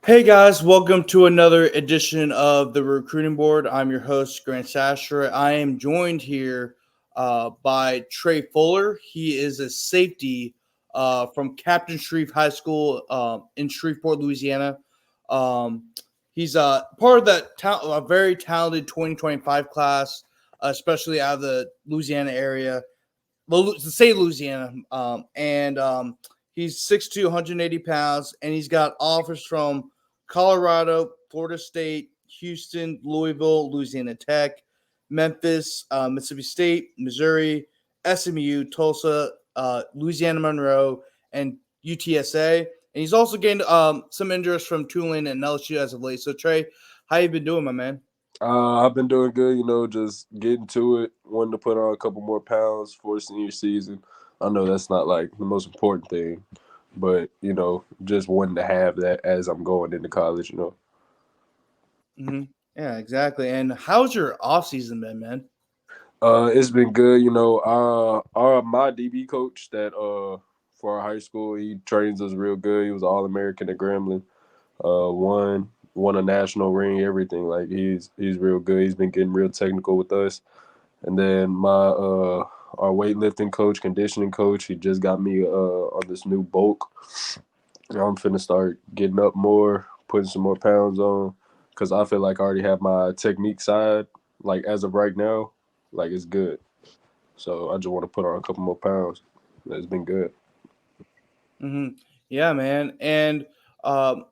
Hey guys, welcome to another edition of the Recruiting Board. I'm your host, Grant Chachere. I am joined here by Trey Fuller. He is a safety from Captain Shreve High School in Shreveport, Louisiana. Um, he's part of that a very talented 2025 class, especially out of the Louisiana area, the state of Louisiana. He's 6'2", 180 pounds, and he's got offers from Colorado, Florida State, Houston, Louisville, Louisiana Tech, Memphis, Mississippi State, Missouri, SMU, Tulsa, Louisiana Monroe, and UTSA. And he's also gained some interest from Tulane and LSU as of late. So Trey, how you been doing, my man? I've been doing good, just getting to it, wanting to put on a couple more pounds for senior season. I know that's not like the most important thing, but just wanting to have that as I'm going into college. Mm-hmm. Yeah, exactly. And how's your off season been, man? It's been good, my DB coach that for our high school, he trains us real good. He was All American at Grambling. Won a national ring, everything. Like he's real good. He's been getting real technical with us. And then my our weightlifting coach, conditioning coach, he just got me on this new bulk. And I'm finna start getting up more, putting some more pounds on, because I feel like I already have my technique side, like as of right now, like it's good. So I just want to put on a couple more pounds. It's been good. Mm-hmm. Yeah, man. And um,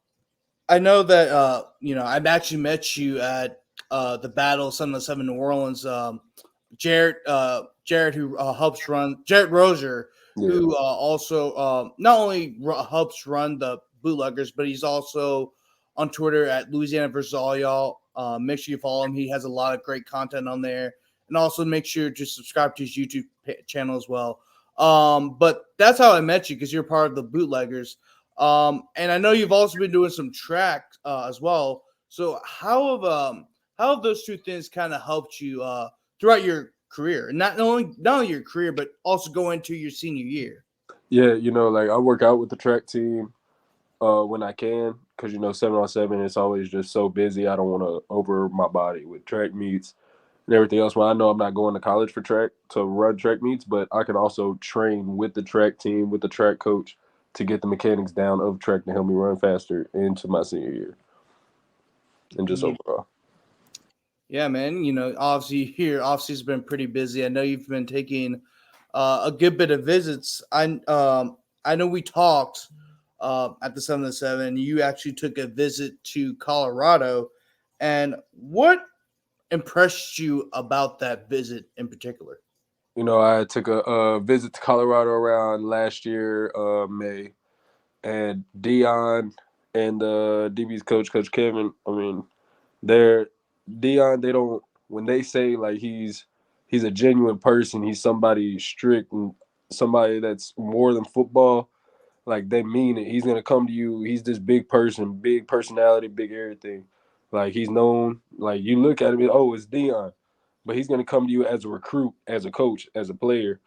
I know that I've actually met you at the Battle of 707 New Orleans. Jared, who helps run Jared Rozier, Yeah. who also not only helps run the bootleggers, but he's also on Twitter at Louisiana versus all y'all. Make sure you follow him. He has a lot of great content on there, and also make sure to subscribe to his YouTube channel as well. But that's how I met you because you're part of the bootleggers. And I know you've also been doing some track as well. So how have those two things kind of helped you throughout your career, and not only your career, but also going into your senior year? Yeah, like I work out with the track team when I can, because 7 on 7 it's always just so busy. I don't want to over my body with track meets and everything else. Well, I know I'm not going to college for track to run track meets, but I can also train with the track team, with the track coach, to get the mechanics down of track to help me run faster into my senior year and just Mhm. overall. Yeah, man. Obviously here, obviously has been pretty busy. I know you've been taking a good bit of visits. I know we talked at the 707. You actually took a visit to Colorado, and what impressed you about that visit in particular? I took a visit to Colorado around last year, May, and Dion and the DB's coach, Coach Kevin. I mean, they're Dion. They don't when they say like he's a genuine person. He's somebody strict and somebody that's more than football. Like they mean it. He's gonna come to you. He's this big person, big personality, big everything. Like he's known. Like you look at him, oh, it's Dion, but he's gonna come to you as a recruit, as a coach, as a player,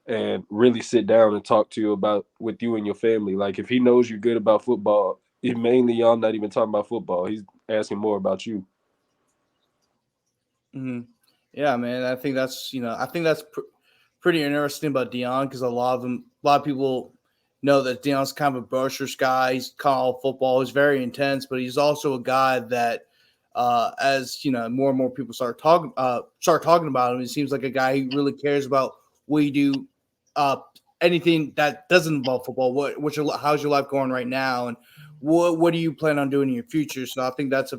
and really sit down and talk to you about with you and your family. Like if he knows you're good about football, it mainly y'all not even talking about football. He's asking more about you. Hmm. Yeah, man. I think that's pretty interesting about Dion because a lot of people know that Dion's kind of a boisterous guy. He's called football. He's very intense, but he's also a guy that, as more and more people start talking about him, it seems like a guy who really cares about what you do, uh, anything that doesn't involve football. How's your life going right now, and what do you plan on doing in your future? So I think that's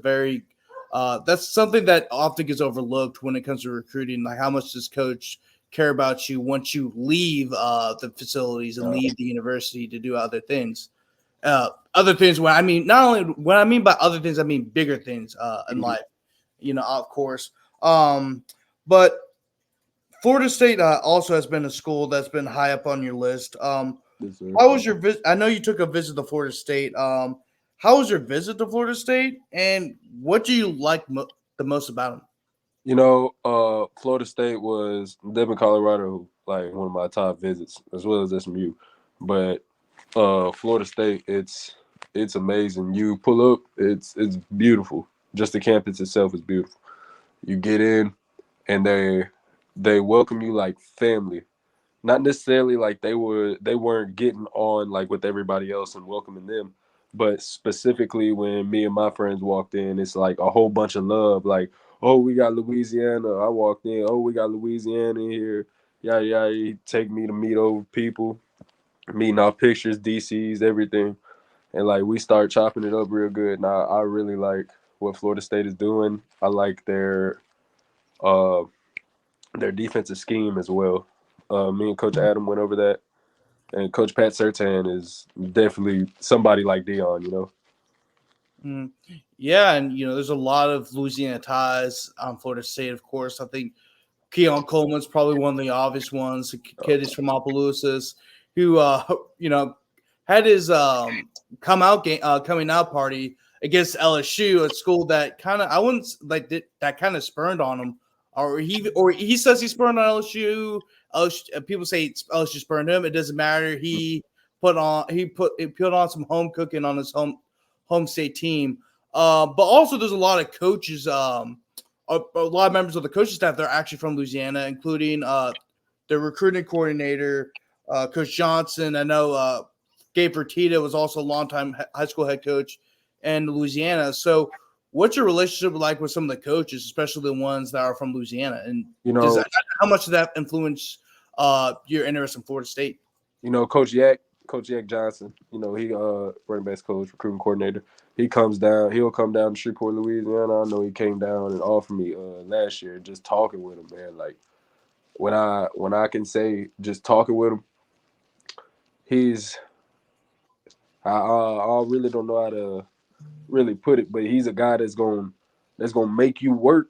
something that often gets overlooked when it comes to recruiting. Like, how much does coach care about you once you leave the facilities and leave the university to do other things? Other things. When I mean, not only when I mean by other things, I mean bigger things in Mhm. life. Of course. But Florida State also has been a school that's been high up on your list. Yes, sir. How was your visit? I know you took a visit to Florida State. How was your visit to Florida State, and what do you like the most about them? Florida State was them in Colorado, like one of my top visits, as well as SMU. But Florida State, it's It's amazing. You pull up, it's beautiful. Just the campus itself is beautiful. You get in, and they welcome you like family. Not necessarily like they weren't getting on like with everybody else and welcoming them, but specifically when me and my friends walked in, it's like a whole bunch of love. Like, oh, we got Louisiana. I walked in. Oh, we got Louisiana in here. Yeah, yeah. He take me to meet over people, meeting off pictures, DCs, everything, and like we start chopping it up real good. And I really like what Florida State is doing. I like uh their defensive scheme as well. Me and Coach Adam went over that, and Coach Pat Surtain is definitely somebody like Dion. You know. Mm. Yeah, and there's a lot of Louisiana ties on Florida State, of course. I think Keon Coleman's probably one of the obvious ones. The kid is from Opelousas, who you know had his coming out party against LSU, a school that kind of I wouldn't like that kind of spurned on him, or he says he spurned on LSU. People say LSU spurned him. It doesn't matter. He put on some home cooking on his home state team. But also there's a lot of coaches. A lot of members of the coaching staff that are actually from Louisiana, including the recruiting coordinator, Coach Johnson. I know Gabe Fertitta was also a longtime high school head coach in Louisiana. So, what's your relationship like with some of the coaches, especially the ones that are from Louisiana? And You does know, how much does that influence your interest in Florida State? Coach Yak Johnson. He running backs coach, recruiting coordinator. He comes down. He'll come down to Shreveport, Louisiana. I know he came down and offered me last year. Just talking with him, man. Like when I can say just talking with him, he's I really don't know how to really put it, but he's a guy that's gonna make you work,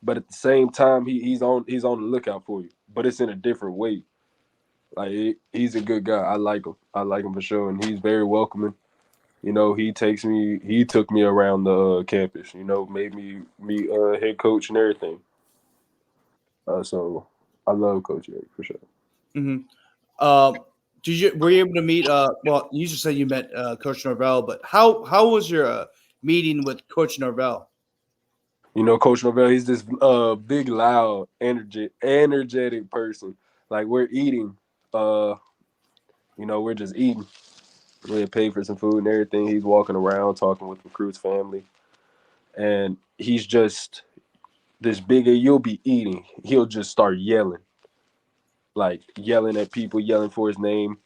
but at the same time he's on the lookout for you, but it's in a different way. Like he's a good guy. I like him for sure, and he's very welcoming. He took me around the campus. Made me meet head coach and everything. So I love Coach Eric for sure. Mm-hmm. Um, were you able to meet? Well, you just said you met Coach Norvell, but how was your meeting with Coach Norvell? Coach Novell, he's this big, loud, energetic person. Like we're eating, uh, we're just eating. We had paid for some food and everything. He's walking around talking with recruits, family, and he's just this big. You'll be eating, he'll just start yelling, like yelling at people, yelling for his name,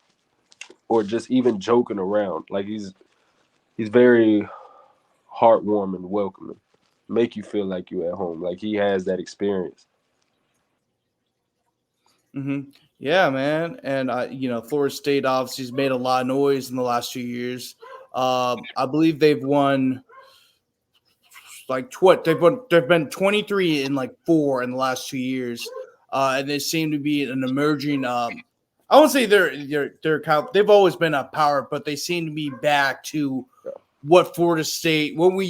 or just even joking around. Like he's very heartwarming, welcoming, make you feel like you at home. Like he has that experience. Hmm. Yeah, man, and Florida State obviously has made a lot of noise in the last 2 years. I believe they've won they've been 23 in like four in the last 2 years, and they seem to be an emerging. I won't say they've always been a power, but they seem to be back to what Florida State, what we're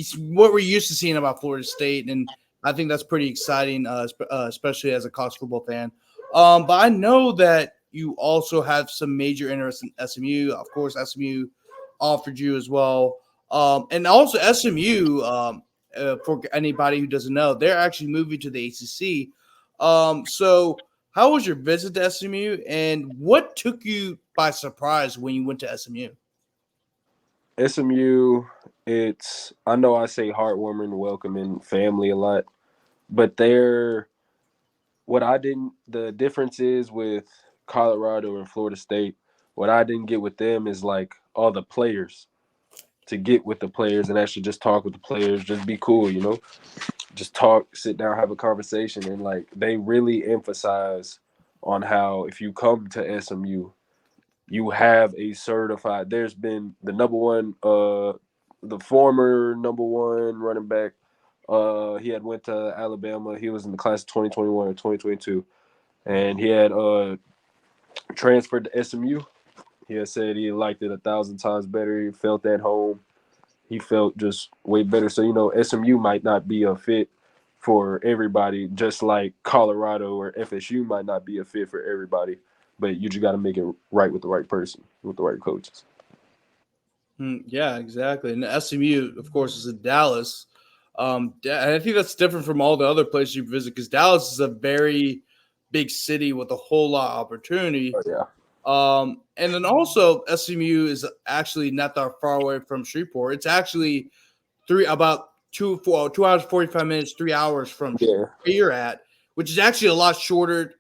used to seeing about Florida State, and I think that's pretty exciting, especially as a college football fan. But I know that you also have some major interest in SMU. Of course, SMU offered you as well, and also SMU. For anybody who doesn't know, they're actually moving to the ACC. So how was your visit to SMU, and what took you by surprise when you went to SMU? SMU, I know I say heartwarming, welcoming, family a lot, but the difference is with Colorado and Florida State, what I didn't get with them is like all the players, to get with the players and actually just talk with the players, just be cool. Just talk, sit down, have a conversation, and like they really emphasize on how if you come to SMU, you have a certified. There's been the former number one running back. He had went to Alabama. He was in the class of 2021 or 2022, and he had transferred to SMU. He had said he liked it 1,000 times better. He felt at home. He felt just way better. So SMU might not be a fit for everybody, just like Colorado or FSU might not be a fit for everybody. But you just got to make it right with the right person, with the right coaches. Yeah, exactly. And the SMU, of course, is in Dallas. And I think that's different from all the other places you visit because Dallas is a very big city with a whole lot of opportunity. Oh yeah. And then also SMU is actually not that far away from Shreveport. It's actually about 2 hours 45 minutes, 3 hours from Yeah. where you're at, which is actually a lot shorter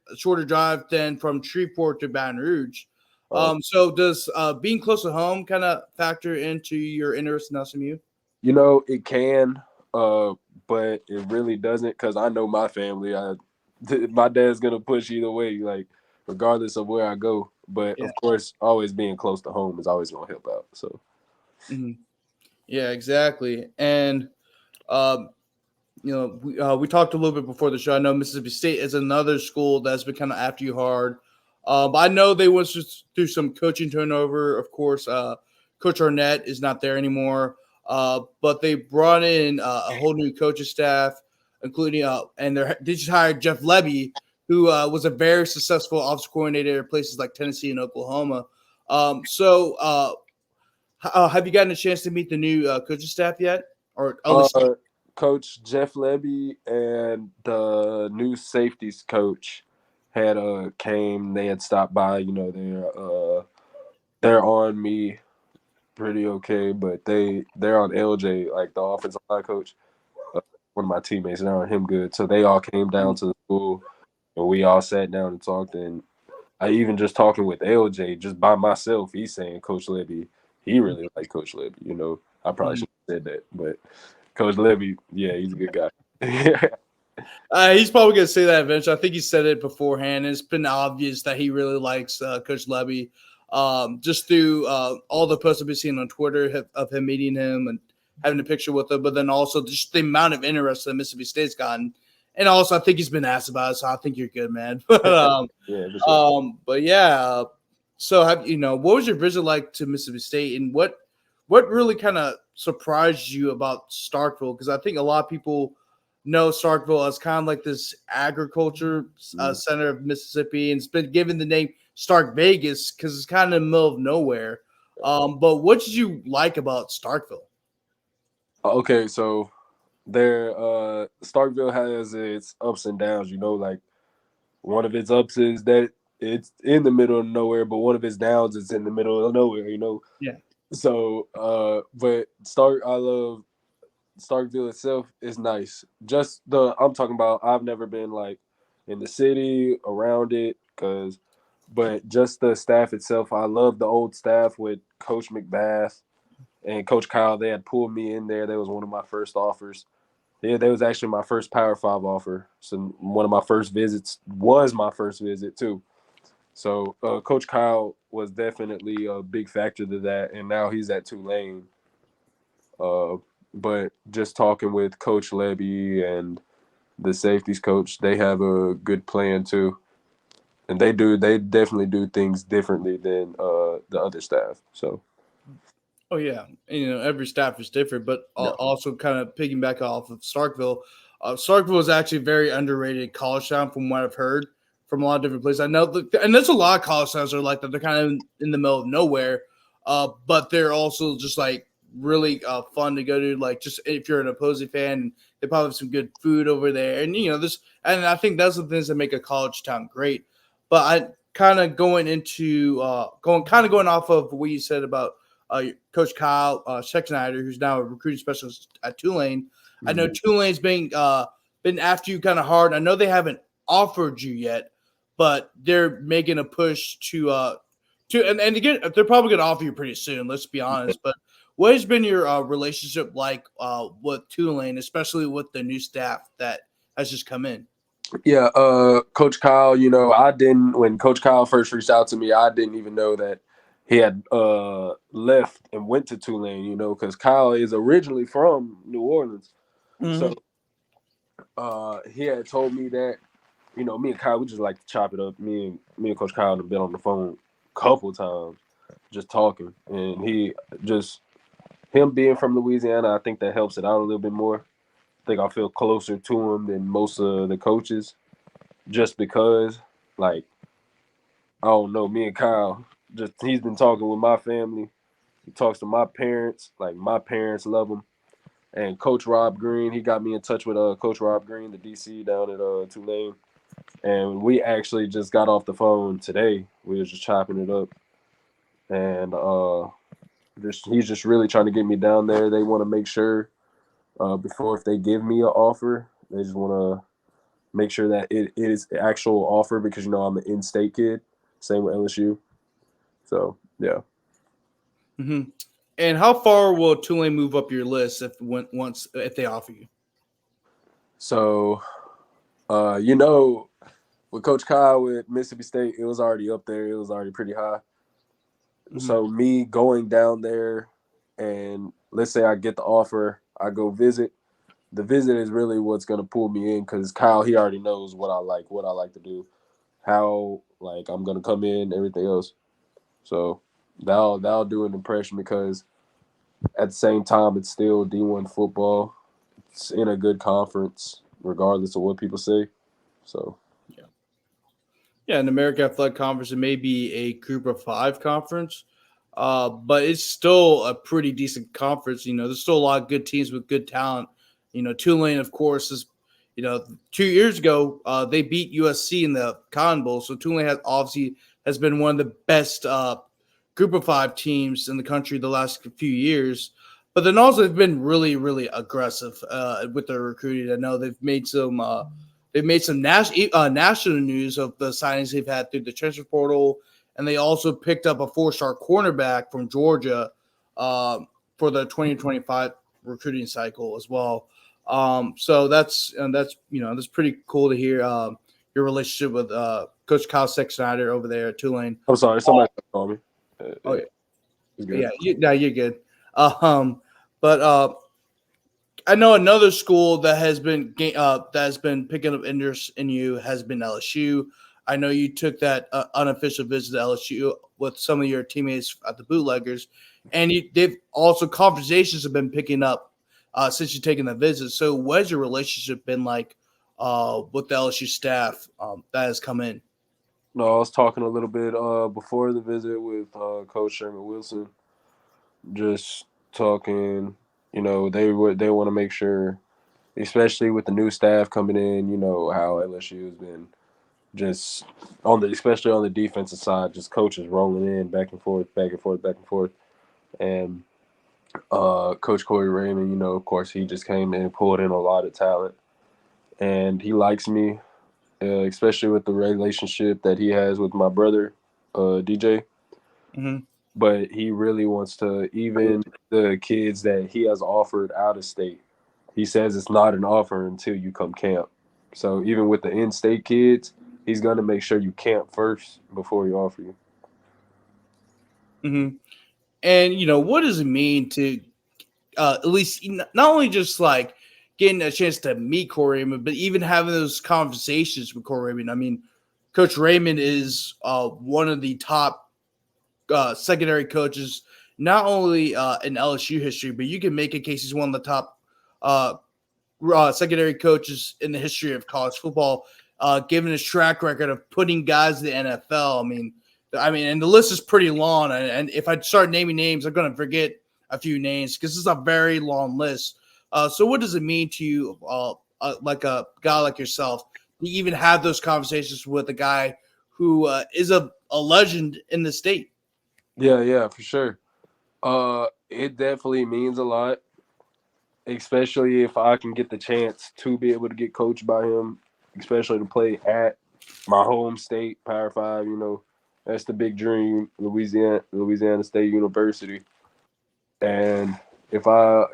drive than from Shreveport to Baton Rouge. Uh, So does being close to home kind of factor into your interest in SMU? it can, but it really doesn't because I know my family. My dad's gonna push either way, like regardless of where I go. But Yeah. of course, always being close to home is always gonna help out. So Mhm. Yeah, exactly. And um, we talked a little bit before the show. I know Mississippi State is another school that's been kind of after you hard. But I know they went through some coaching turnover. Of course, Coach Arnett is not there anymore. But they brought in a whole new coaching staff, including and they just hired Jeff Lebby, who was a very successful offensive coordinator at places like Tennessee and Oklahoma. Have you gotten a chance to meet the new coaching staff yet, or at least? uh, Coach Jeff Levy and the new safeties coach had came. They had stopped by. They're on me pretty okay, but they're on LJ, like the offensive line coach, one of my teammates. They're on him good, so they all came down to the school and we all sat down and talked. And I even just talking with LJ just by myself, he's saying Coach Levy, he really like Coach Levy. I probably should have said that, but Coach Levy, yeah, he's a good guy. He's probably going to say that eventually. I think he said it beforehand. It's been obvious that he really likes Coach Levy, just through all the posts I've been seeing on Twitter of him meeting him and having a picture with him, but then also just the amount of interest that Mississippi State's gotten. And also, I think he's been asked about it, so I think you're good, man. Yeah, for sure. But yeah. So, what was your visit like to Mississippi State, and what really kind of surprised you about Starkville? Because I think a lot of people know Starkville as kind of like this agriculture center of Mississippi, and it's been given the name Stark Vegas because it's kind of in the middle of nowhere. But what did you like about Starkville? Okay, so there, Starkville has its ups and downs. Like one of its ups is that it's in the middle of nowhere, but one of its downs is in the middle of nowhere. Yeah. So, but I love Starkville itself is nice. Just I'm talking about. I've never been like in the city around it, but just the staff itself. I love the old staff with Coach McBath and Coach Kyle. They had pulled me in there. That was one of my first offers. Yeah, that was actually my first Power 5 offer. So one of my first visits was my first visit too. So Coach Kyle was definitely a big factor to that, and now he's at Tulane. But just talking with Coach Levy and the safeties coach, they have a good plan too, and they definitely do things differently than the other staff. So Oh yeah, and, every staff is different, but yeah, also kind of piggyback off of Starkville. Starkville is actually a very underrated college town, from what I've heard from a lot of different places. I know, and there's a lot of college towns that are like that. They're kind of in the middle of nowhere, but they're also just like really fun to go to. Like just if you're an opposing fan, they probably have some good food over there, and and I think that's the things that make a college town great. But I kind of going off of what you said about Coach Kyle Schexnayder, who's now a recruiting specialist at Tulane. I know Tulane's been after you kind of hard. I know they haven't offered you yet, but they're making a push and again, they're probably going to offer you pretty soon. Let's be honest. But what has been your relationship like with Tulane, especially with the new staff that has just come in? yeah. Coach Kyle, I didn't when Coach Kyle first reached out to me, I didn't even know that he had left and went to Tulane. Because Kyle is originally from New Orleans, so he had told me that. Me and Kyle, we just like to chop it up. Me and Coach Kyle have been on the phone a couple times, just talking, and him being from Louisiana, I think that helps it out a little bit more. I think I feel closer to him than most of the coaches, just because, like, I don't know, me and Kyle, just he's been talking with my family, He talks to my parents. Like my parents love him. And Coach Rob Green, he got me in touch with Coach Rob Green, the DC down at Tulane. And we actually just got off the phone today. We was just chopping it up. And he's just really trying to get me down there. They want to make sure before if they give me an offer, they just want to make sure that it is an actual offer because I'm an in-state kid. Same with LSU. So yeah. Mm-hmm. And how far will Tulane move up your list if they offer you? So with Coach Kyle with Mississippi State, it was already up there. It was already pretty high. Mm-hmm. So me going down there, and let's say I get the offer, I go visit. The visit is really what's gonna pull me in because Kyle, he already knows what I like to do, how like I'm gonna come in, everything else. So that'll do an impression because at the same time it's still D1 football. It's in a good conference, regardless of what people say. So Yeah, an American Athletic Conference, it may be a group of 5 conference, but it's still a pretty decent conference. There's still a lot of good teams with good talent. Tulane, of course, is, 2 years ago, they beat USC in the Cotton Bowl. So Tulane has been one of the best group of 5 teams in the country the last few years. But then also they've been really, really aggressive with their recruiting. I know they've made some national news of the signings they've had through the transfer portal, and they also picked up a 4-star cornerback from Georgia for the 2025 recruiting cycle as well. So that's pretty cool to hear your relationship with Coach Kyle Snyder over there at Tulane. I'm sorry, somebody called me. Oh yeah, It's good. you're good. But I know another school that has been picking up interest in you has been LSU. I know you took that unofficial visit to LSU with some of your teammates at the Bootleggers, and they've also conversations have been picking up since you've taken the visit. So, what has your relationship been like with the LSU staff that has come in? No, I was talking a little bit before the visit with Coach Sherman Wilson. Just talking, they want to make sure, especially with the new staff coming in, how LSU has been just especially on the defensive side, just coaches rolling in back and forth, back and forth, back and forth, and Coach Corey Raymond, of course, he just came in and pulled in a lot of talent, and he likes me, especially with the relationship that he has with my brother, DJ. Mm-hmm. But he really wants to, even the kids that he has offered out of state, he says it's not an offer until you come camp. So even with the in-state kids, he's going to make sure you camp first before he offer you. Mm-hmm. And what does it mean to at least not only just like getting a chance to meet Corey Raymond, but even having those conversations with Corey Raymond? I mean, Coach Raymond is one of the top secondary coaches, not only in LSU history, but you can make a case he's one of the top uh, secondary coaches in the history of college football, given his track record of putting guys in the NFL. And the list is pretty long. And if I start naming names, I'm going to forget a few names because it's a very long list. So, what does it mean to you, like a guy like yourself, to even have those conversations with a guy who is a legend in the state? Yeah, for sure. It definitely means a lot, especially if I can get the chance to be able to get coached by him, especially to play at my home state, Power 5, that's the big dream, Louisiana State University. And if I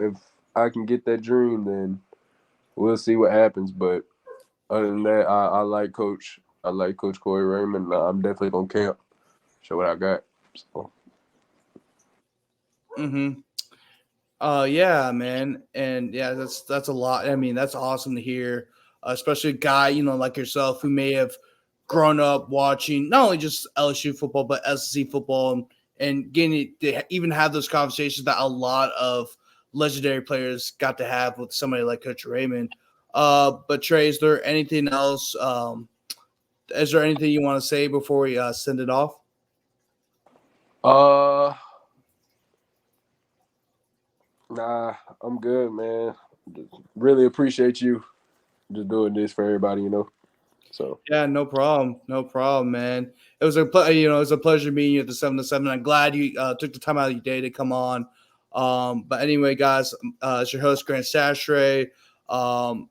can get that dream, then we'll see what happens. But other than that, I like Coach Corey Raymond. I'm definitely gonna camp, show what I got. So. Mm-hmm. Yeah, man, and yeah, that's a lot. I mean, that's awesome to hear, especially a guy like yourself who may have grown up watching not only just LSU football but SEC football, and getting to even have those conversations that a lot of legendary players got to have with somebody like Coach Raymond. But Trey, is there anything else? Is there anything you want to say before we send it off? Uh, Nah, I'm good, man. Just really appreciate you just doing this for everybody, So Yeah, no problem. No problem, man. It was it was a pleasure meeting you at the 7 to 7. I'm glad you took the time out of your day to come on. But anyway, guys, it's your host, Grant Chachere. Um,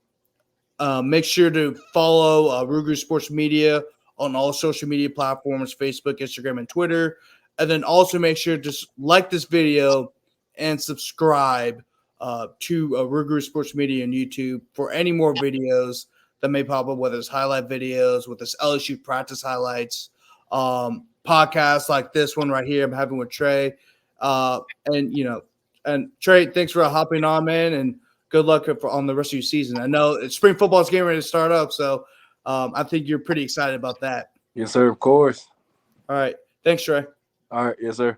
make sure to follow Ruger Sports Media on all social media platforms, Facebook, Instagram, and Twitter. And then also make sure to like this video and subscribe to Ruger Sports Media on YouTube for any more videos that may pop up, whether it's highlight videos, with this LSU practice highlights, podcasts like this one right here I'm having with Trey. And Trey, thanks for hopping on, man, and good luck on the rest of your season. I know spring football is getting ready to start up, so I think you're pretty excited about that. yes, sir. Of course. All right. Thanks, Trey. All right. Yes, sir.